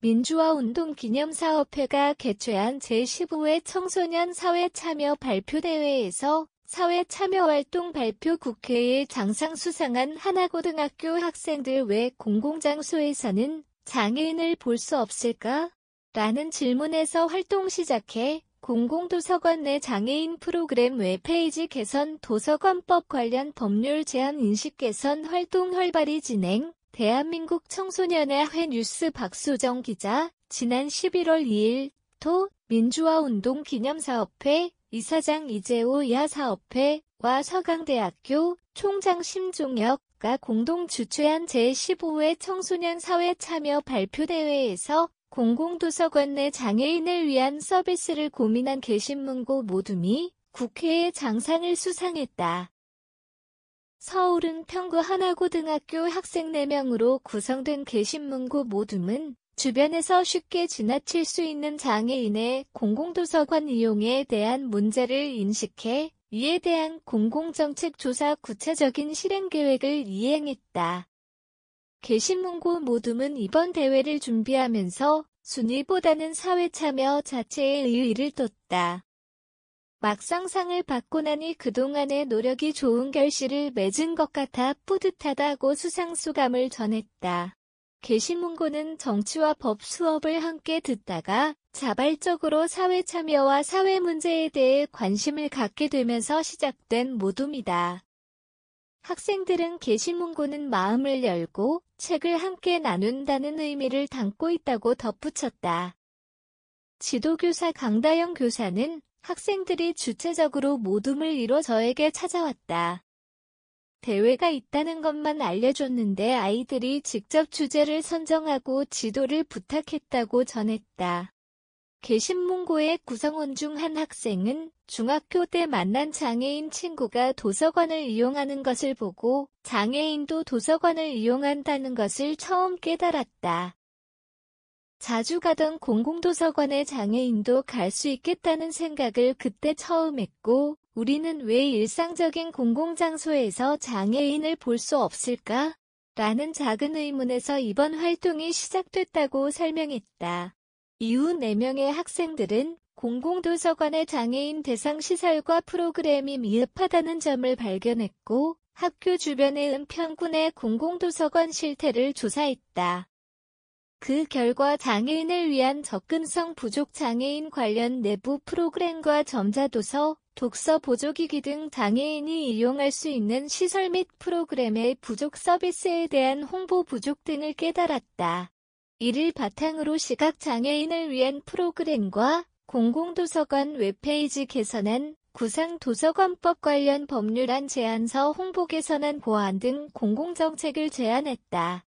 민주화운동기념사업회가 개최한 제15회 청소년 사회참여 발표대회에서 사회참여활동 발표 국회의 장상 수상한 하나고등학교 학생들 왜 공공장소에서는 장애인을 볼 수 없을까? 라는 질문에서 활동 시작해 공공도서관 내 장애인 프로그램 웹페이지 개선, 도서관법 관련 법률 제안 인식 개선 활동 활발히 진행, 대한민국 청소년의 뉴스 박소정 기자, 지난 11월 2일 토 민주화운동 기념사업회 이사장 이재호 야사업회와 서강대학교 총장 심종혁가 공동 주최한 제15회 청소년 사회참여 발표대회에서 공공도서관 내 장애인을 위한 서비스를 고민한 게시문고 모둠이 국회의 장상을 수상했다. 서울은 평구 하나고등학교 학생 4명으로 구성된 게시문고 모둠은 주변에서 쉽게 지나칠 수 있는 장애인의 공공도서관 이용에 대한 문제를 인식해 이에 대한 공공정책 조사 구체적인 실행계획을 이행했다. 게시문고 모둠은 이번 대회를 준비하면서 순위보다는 사회참여 자체에 의의를 뒀다. 막상 상을 받고 나니 그동안의 노력이 좋은 결실을 맺은 것 같아 뿌듯하다고 수상소감을 전했다. 게시문고는 정치와 법 수업을 함께 듣다가 자발적으로 사회참여와 사회 문제에 대해 관심을 갖게 되면서 시작된 모둠이다. 학생들은 게시문고는 마음을 열고 책을 함께 나눈다는 의미를 담고 있다고 덧붙였다. 지도교사 강다영 교사는 학생들이 주체적으로 모둠을 이뤄 저에게 찾아왔다. 대회가 있다는 것만 알려줬는데 아이들이 직접 주제를 선정하고 지도를 부탁했다고 전했다. 게시문고의 구성원 중 한 학생은 중학교 때 만난 장애인 친구가 도서관을 이용하는 것을 보고 장애인도 도서관을 이용한다는 것을 처음 깨달았다. 자주 가던 공공도서관에 장애인도 갈 수 있겠다는 생각을 그때 처음 했고, 우리는 왜 일상적인 공공장소에서 장애인을 볼 수 없을까? 라는 작은 의문에서 이번 활동이 시작됐다고 설명했다. 이후 4명의 학생들은 공공도서관의 장애인 대상 시설과 프로그램이 미흡하다는 점을 발견했고, 학교 주변의 은평구의 공공도서관 실태를 조사했다. 그 결과 장애인을 위한 접근성 부족 장애인 관련 내부 프로그램과 전자도서, 독서 보조기기 등 장애인이 이용할 수 있는 시설 및 프로그램의 부족 서비스에 대한 홍보 부족 등을 깨달았다. 이를 바탕으로 시각장애인을 위한 프로그램과 공공도서관 웹페이지 개선안, 구상도서관법 관련 법률안 제안서 홍보 개선안 보완 등 공공정책을 제안했다.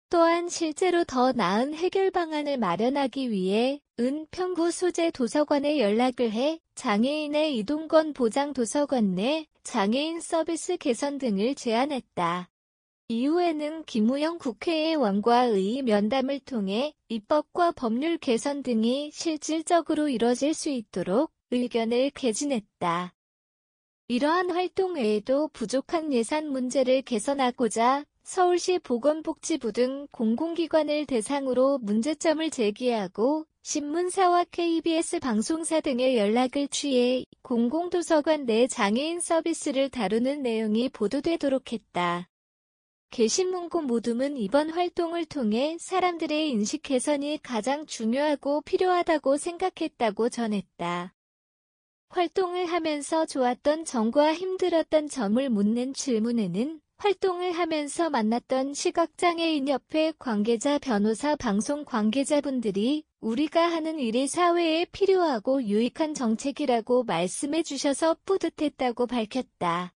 또한 실제로 더 나은 해결 방안을 마련하기 위해 은평구 소재 도서관에 연락을 해 장애인의 이동권 보장 도서관 내 장애인 서비스 개선 등을 제안했다. 이후에는 김우영 국회의원과의 면담을 통해 입법과 법률 개선 등이 실질적으로 이뤄질 수 있도록 의견을 개진했다. 이러한 활동 외에도 부족한 예산 문제를 개선하고자 서울시 보건복지부 등 공공기관을 대상으로 문제점을 제기하고 신문사와 KBS 방송사 등의 연락을 취해 공공도서관 내 장애인 서비스를 다루는 내용이 보도되도록 했다. 게시문고 모둠은 이번 활동을 통해 사람들의 인식 개선이 가장 중요하고 필요하다고 생각했다고 전했다. 활동을 하면서 좋았던 점과 힘들었던 점을 묻는 질문에는 활동을 하면서 만났던 시각장애인협회 관계자, 변호사, 방송 관계자분들이 우리가 하는 일이 사회에 필요하고 유익한 정책이라고 말씀해 주셔서 뿌듯했다고 밝혔다.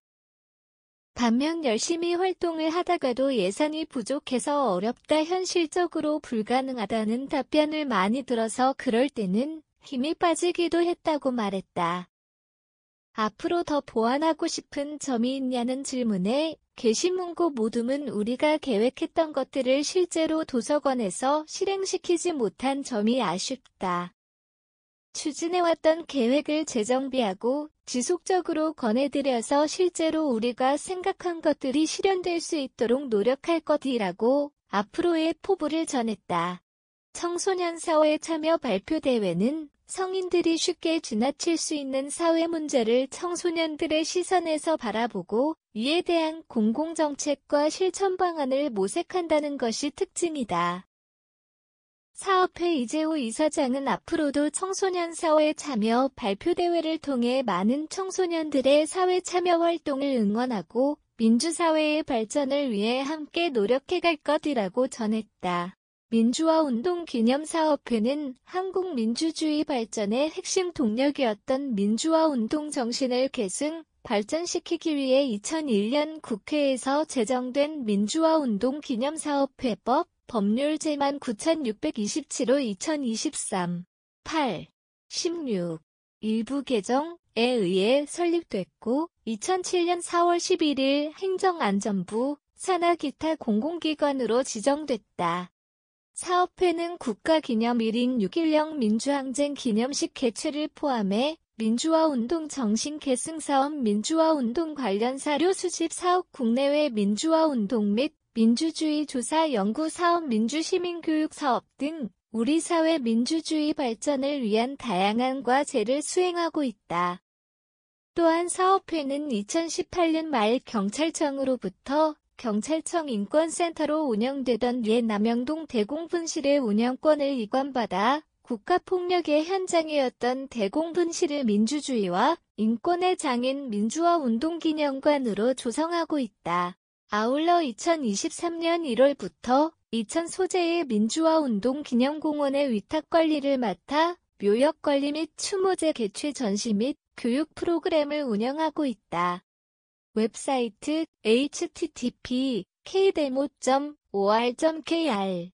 반면 열심히 활동을 하다가도 예산이 부족해서 어렵다, 현실적으로 불가능하다는 답변을 많이 들어서 그럴 때는 힘이 빠지기도 했다고 말했다. 앞으로 더 보완하고 싶은 점이 있냐는 질문에 게시문고 모둠은 우리가 계획했던 것들을 실제로 도서관에서 실행시키지 못한 점이 아쉽다. 추진해왔던 계획을 재정비하고 지속적으로 권해드려서 실제로 우리가 생각한 것들이 실현될 수 있도록 노력할 것이라고 앞으로의 포부를 전했다. 청소년 사회 참여 발표대회는 성인들이 쉽게 지나칠 수 있는 사회 문제를 청소년들의 시선에서 바라보고 이에 대한 공공정책과 실천 방안을 모색한다는 것이 특징이다. 사업회 이재호 이사장은 앞으로도 청소년 사회 참여 발표대회를 통해 많은 청소년들의 사회 참여 활동을 응원하고 민주사회의 발전을 위해 함께 노력해갈 것이라고 전했다. 민주화운동 기념사업회는 한국 민주주의 발전의 핵심 동력이었던 민주화운동 정신을 계승, 발전시키기 위해 2001년 국회에서 제정된 민주화운동 기념사업회법 법률 제만 9627호 2023 8 16 일부 개정에 의해 설립됐고 2007년 4월 11일 행정안전부 산하 기타 공공기관으로 지정됐다. 사업회는 국가기념 1인 6.10 민주항쟁 기념식 개최를 포함해 민주화운동 정신 계승사업 민주화운동 관련 사료 수집 사업 국내외 민주화운동 및 민주주의 조사 연구 사업 민주시민교육 사업 등 우리 사회 민주주의 발전을 위한 다양한 과제를 수행하고 있다. 또한 사업회는 2018년 말 경찰청으로부터 경찰청 인권센터로 운영되던 옛 남영동 대공분실의 운영권을 이관받아 국가폭력의 현장이었던 대공분실을 민주주의와 인권의 장인 민주화운동기념관으로 조성하고 있다. 아울러 2023년 1월부터 이천 소재의 민주화운동기념공원의 위탁관리를 맡아 묘역관리 및 추모제 개최 전시 및 교육 프로그램을 운영하고 있다. 웹사이트 http://kdemo.or.kr